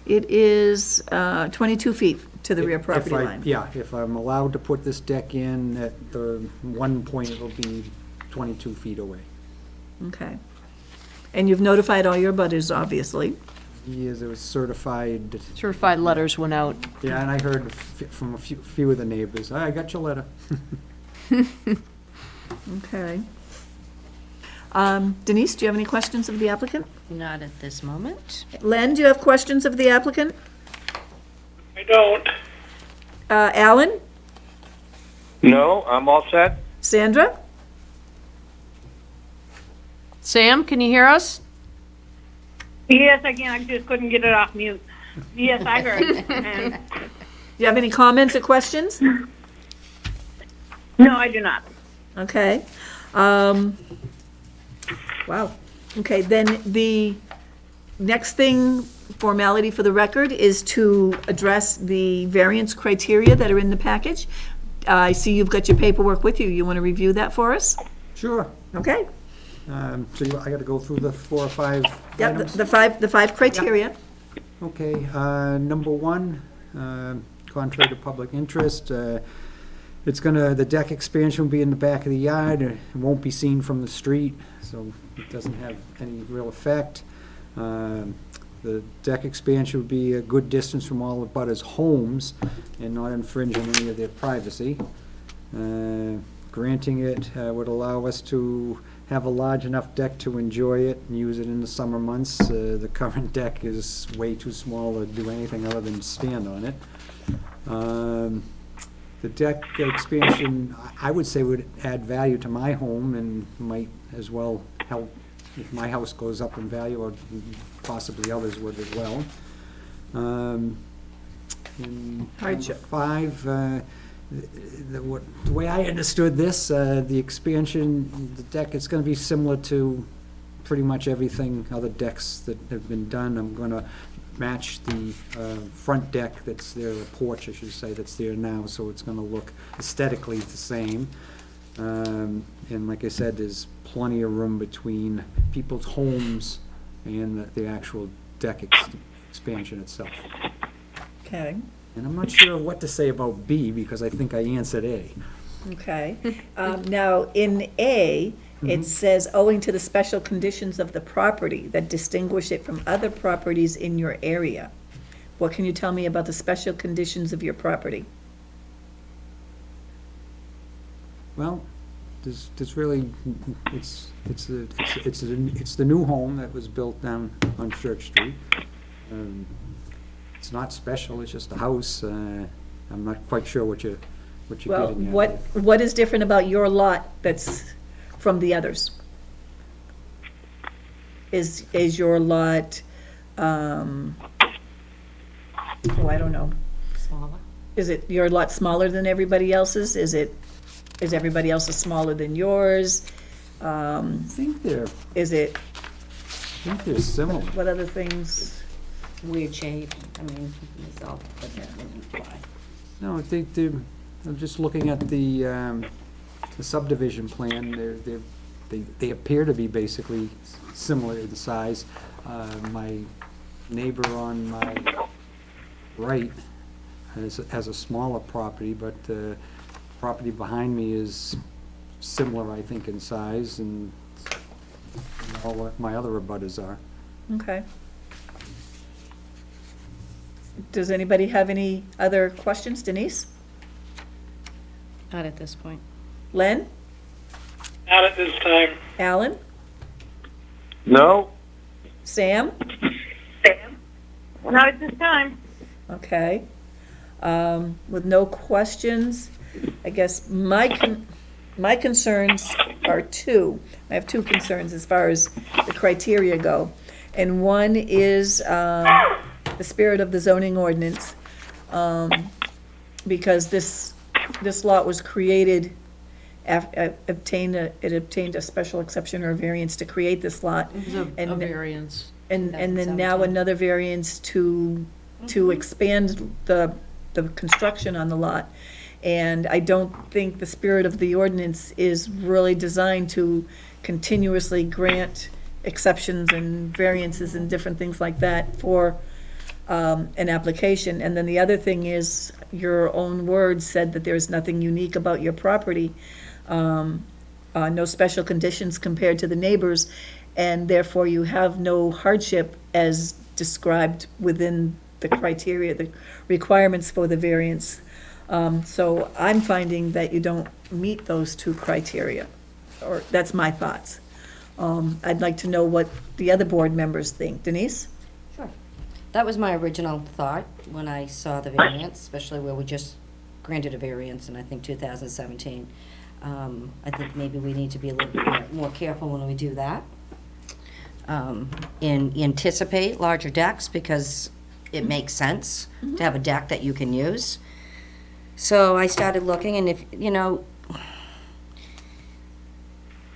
It is 22 feet to the rear property line. Yeah, if I'm allowed to put this deck in at the one point, it'll be 22 feet away. Okay. And you've notified all your butters, obviously. Yes, it was certified. Certified letters went out. Yeah, and I heard from a few of the neighbors, I got your letter. Okay. Denise, do you have any questions of the applicant? Not at this moment. Len, do you have questions of the applicant? I don't. Alan? No, I'm all set. Sandra? Sam, can you hear us? Yes, I can. I just couldn't get it off mute. Yes, I heard. And Do you have any comments or questions? no, I do not. Okay. Wow. Okay, then the next thing, formality for the record, is to address the variance criteria that are in the package. I see you've got your paperwork with you. You want to review that for us? Sure. Okay. So I gotta go through the 4 or 5 Yep, items? the five criteria. Okay, number 1, contrary to public interest, the deck expansion will be in the back of the yard. It won't be seen from the street, so it doesn't have any real effect. The deck expansion would be a good distance from all the butters' homes and not infringe on any of their privacy. Granting it would allow us to have a large enough deck to enjoy it and use it in the summer months. The current deck is way too small to do anything other than stand on it. The deck expansion, I would say, would add value to my home and might as well help if my house goes up in value, or possibly others would as well. In Hardship. 5, the way I understood this, the expansion, the deck, it's gonna be similar to pretty much everything, other decks that have been done. I'm gonna match the front deck that's there, the porch, I should say, that's there now, so it's gonna look aesthetically the same. And like I said, there's plenty of room between people's homes and the actual deck expansion itself. Okay. And I'm not sure what to say about B, because I think I answered A. Okay. Now, in A, it says owing to the special conditions of the property that distinguish it from other properties in your area. What can you tell me about the special conditions of your property? Well, there's really, it's the new home that was built down on Church Street. It's not special, it's just a house. I'm not quite sure what you're Well, getting at. what is different about your lot that's from the others? Is your lot, I don't know. Smaller. Is it your lot smaller than everybody else's? Is everybody else's smaller than yours? I think they're similar. What other things? Weird shape, I mean, it's all, but that wouldn't apply. No, I think I'm just looking at the subdivision plan, they appear to be basically similar in size. My neighbor on my right has a smaller property, but the property behind me is similar, I think, in size, and all of my other abutters are. Okay. Does anybody have any other questions? Denise? Not at this point. Len? Not at this time. Alan? No? Sam? Not at this time. Okay. With no questions, I guess my concerns are two. I have two concerns as far as the criteria go. And one is the spirit of the zoning ordinance, because this lot was created, it obtained a special exception or a variance to create this lot. It was a And- variance. And then now 2017. another variance to expand the construction on the lot. And I don't think the spirit of the ordinance is really designed to continuously grant exceptions and variances and different things like that for an application. And then the other thing is, your own words said that there's nothing unique about your property, no special conditions compared to the neighbors, and therefore you have no hardship as described within the criteria, the requirements for the variance. So I'm finding that you don't meet those two criteria, or that's my thoughts. I'd like to know what the other board members think. Denise? Sure. That was my original thought when I saw the variance, especially where we just granted a variance in, I think, 2017. I think maybe we need to be a little bit more careful when we do that. And anticipate larger decks, because it makes sense to have a deck that you can use. So I started looking, and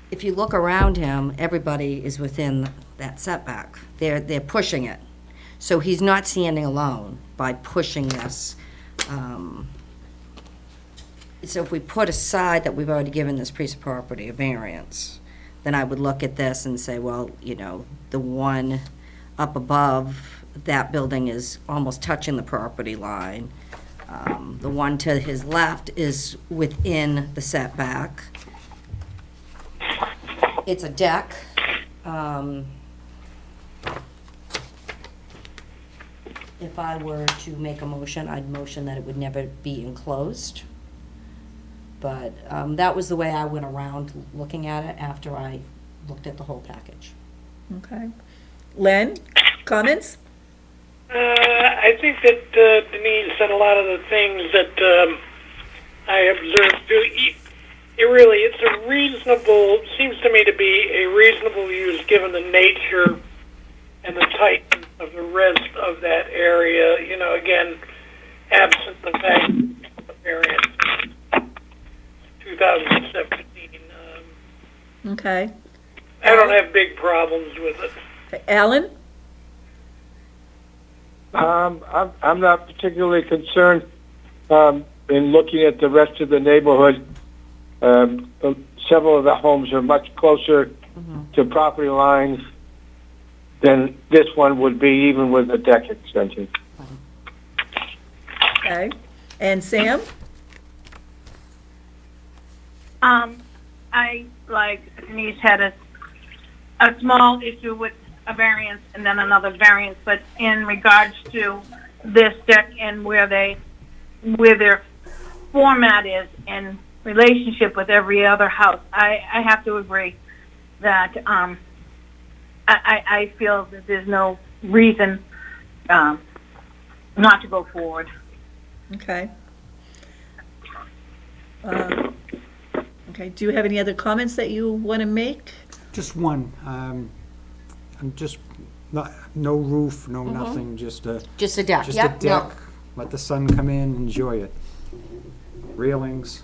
if you look around him, everybody is within that setback. They're pushing it. So he's not standing alone by pushing this. So if we put aside that we've already given this piece of property a variance, then I would look at this and say, well, the one up above, that building is almost touching the property line. The one to his left is within the setback. It's a deck. If I were to make a motion, I'd motion that it would never be enclosed. But that was the way I went around looking at it after I looked at the whole package. Okay. Len, comments? I think that Denise said a lot of the things that I observed too. It's a reasonable, seems to me to be a reasonable use given the nature and the tightness of the rest of that area. Again, absent the fact of the variance 2017. Okay. I don't have big problems with it. Alan? I'm not particularly concerned in looking at the rest of the neighborhood. Several of the homes are much closer to property lines than this one would be, even with a deck extension. Okay. And Sam? I, like Denise, had a small issue with a variance and then another variance, but in regards to this deck and where their format is in relationship with every other house, I have to agree that, I feel that there's no reason, not to go forward. Okay. Okay, do you have any other comments that you want to make? Just one, I'm just, no roof, no nothing, just a, Just a deck, just a yep, no. deck. Let the sun come in, enjoy it. Railings,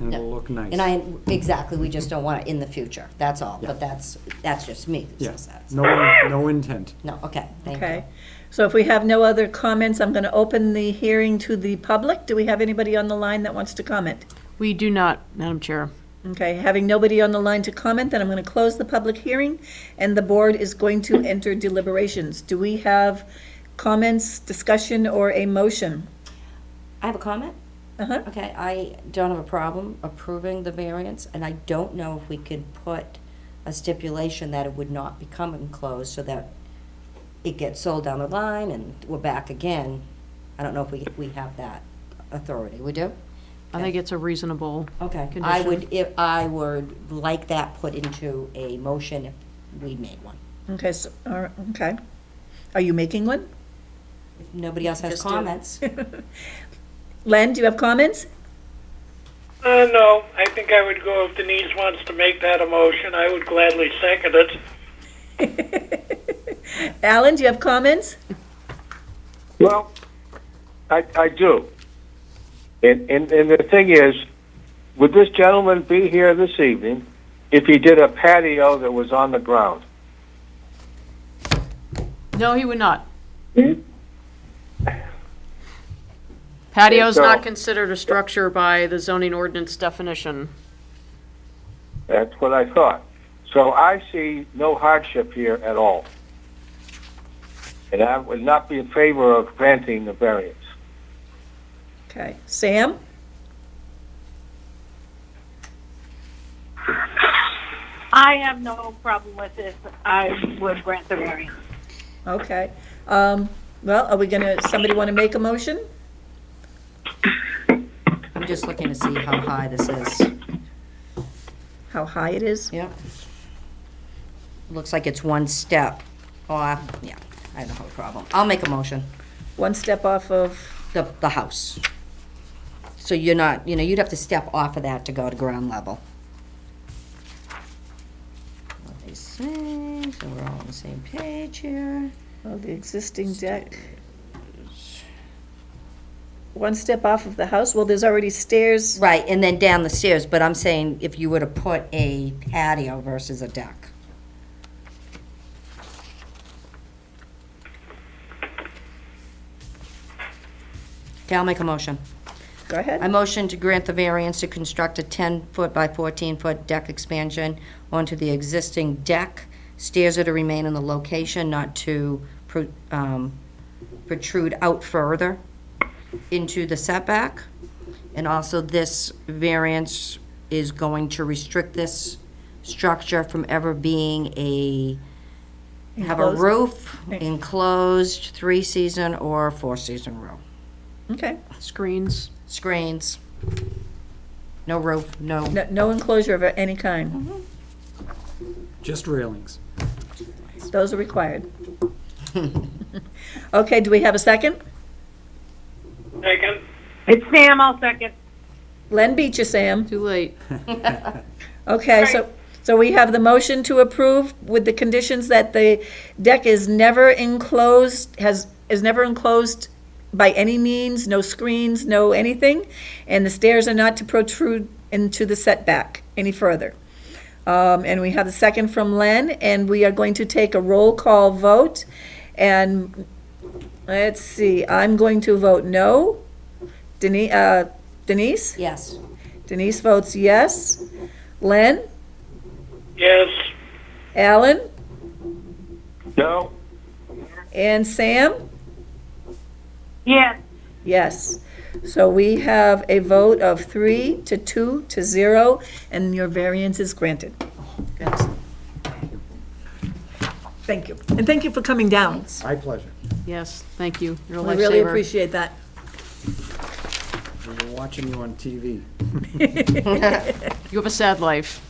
and it'll look nice. And exactly, we just don't want it in the future, that's all, Yeah. but that's just me. that Yeah, says that. no intent. No, okay, thank you. Okay, so if we have no other comments, I'm going to open the hearing to the public. Do we have anybody on the line that wants to comment? We do not, Madam Chair. Okay, having nobody on the line to comment, then I'm going to close the public hearing, and the board is going to enter deliberations. Do we have comments, discussion, or a motion? I have a comment. Uh-huh. Okay, I don't have a problem approving the variance, and I don't know if we could put a stipulation that it would not become enclosed so that it gets sold down the line and we're back again. I don't know if we have that authority. We do? I think it's a reasonable Okay. condition. I would like that put into a motion if we made one. Okay, okay. Are you making one? If nobody else has Just do. comments. Len, do you have comments? No, I think I would go if Denise wants to make that a motion. I would gladly second it. Alan, do you have comments? Well, I do. And the thing is, would this gentleman be here this evening if he did a patio that was on the ground? No, he would not. Patio is So- not considered a structure by the zoning ordinance definition. That's what I thought. So I see no hardship here at all. And I would not be in favor of granting the variance. Okay, Sam? I have no problem with this. I would grant the variance. Okay. Well, are we gonna, somebody want to make a motion? I'm just looking to see how high this is. How high it is? Yep. Looks like it's one step off, yeah, I don't have a problem. I'll make a motion, One step off of, the house. So you're not, you'd have to step off of that to go to ground level. What they say, so we're all on the same page here. well, the existing deck. One step off of the house? Well, there's already stairs. Right, and then down the stairs, but I'm saying if you were to put a patio versus a deck. Okay, I'll make a motion. Go ahead. I motion to grant the variance to construct a 10-foot by 14-foot deck expansion onto the existing deck. Stairs are to remain in the location, not to protrude out further into the setback. And also, this variance is going to restrict this structure from ever being have a Enclosed? roof, enclosed, 3-season or 4-season room. Okay. Screens. Screens, no roof, no. No enclosure of any kind. Just railings. Those are required. Okay, do we have a second? Second. It's Sam, I'll second. Len beat you, Sam. Too late. Okay, so we have the motion to approve with the conditions that the deck is never enclosed, is never enclosed by any means, no screens, no anything, and the stairs are not to protrude into the setback any further. And we have the second from Len, and we are going to take a roll call vote. And let's see, I'm going to vote no. Denise? Yes. Denise votes yes. Len? Yes. Alan? No? And Sam? Yes. Yes. So we have a vote of 3 to 2 to 0, and your variance is granted. Thank you. And thank you for coming down. My pleasure. Yes, thank you. You're a We really lifesaver. appreciate that. We were watching you on TV. You have a sad life.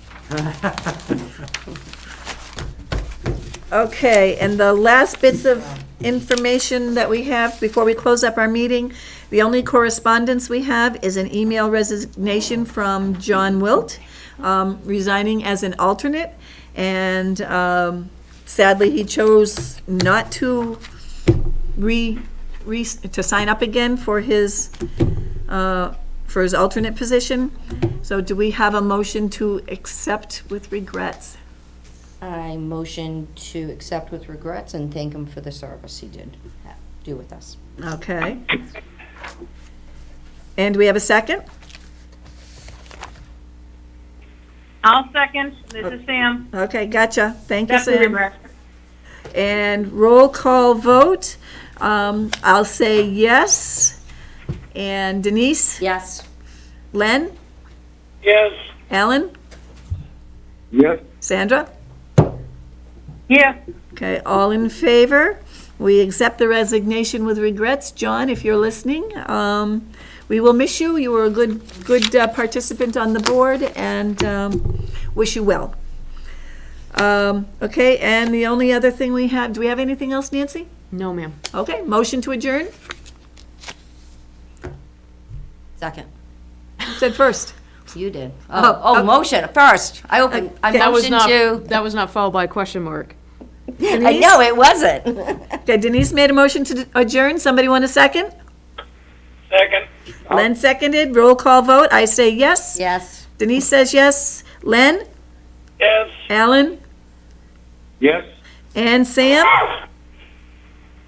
Okay, and the last bits of information that we have before we close up our meeting, the only correspondence we have is an email resignation from John Wilt, resigning as an alternate, and sadly, he chose not to to sign up again for his alternate position. So do we have a motion to accept with regrets? I motion to accept with regrets and thank him for the service he did do with us. Okay. And do we have a second? I'll second. This is Sam. Okay, gotcha. Thank you, Definitely Sam. regret. And roll call vote. I'll say yes. And Denise? Yes. Len? Yes. Alan? Yes? Sandra? Yeah. Okay, all in favor? We accept the resignation with regrets. John, if you're listening, we will miss you. You were a good participant on the board, and wish you well. Okay, and the only other thing we have, do we have anything else, Nancy? No, ma'am. Okay, motion to adjourn? Second. Who said first? You did. Oh, Oh, okay. motion first. I Okay. motioned to. That was not followed by a question mark. I know, it wasn't. Okay, Denise made a motion to adjourn. Somebody want a second? Second. Len seconded. Roll call vote. I say yes. Yes. Denise says yes. Len? Yes. Alan? Yes? And Sam?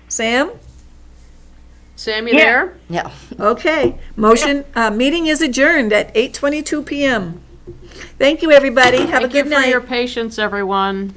Sam? Sam, you Yeah. there? Yeah. Okay. Motion, meeting is adjourned at 8:22 PM. Thank you, everybody. Have a Thank you good for night. your patience, everyone.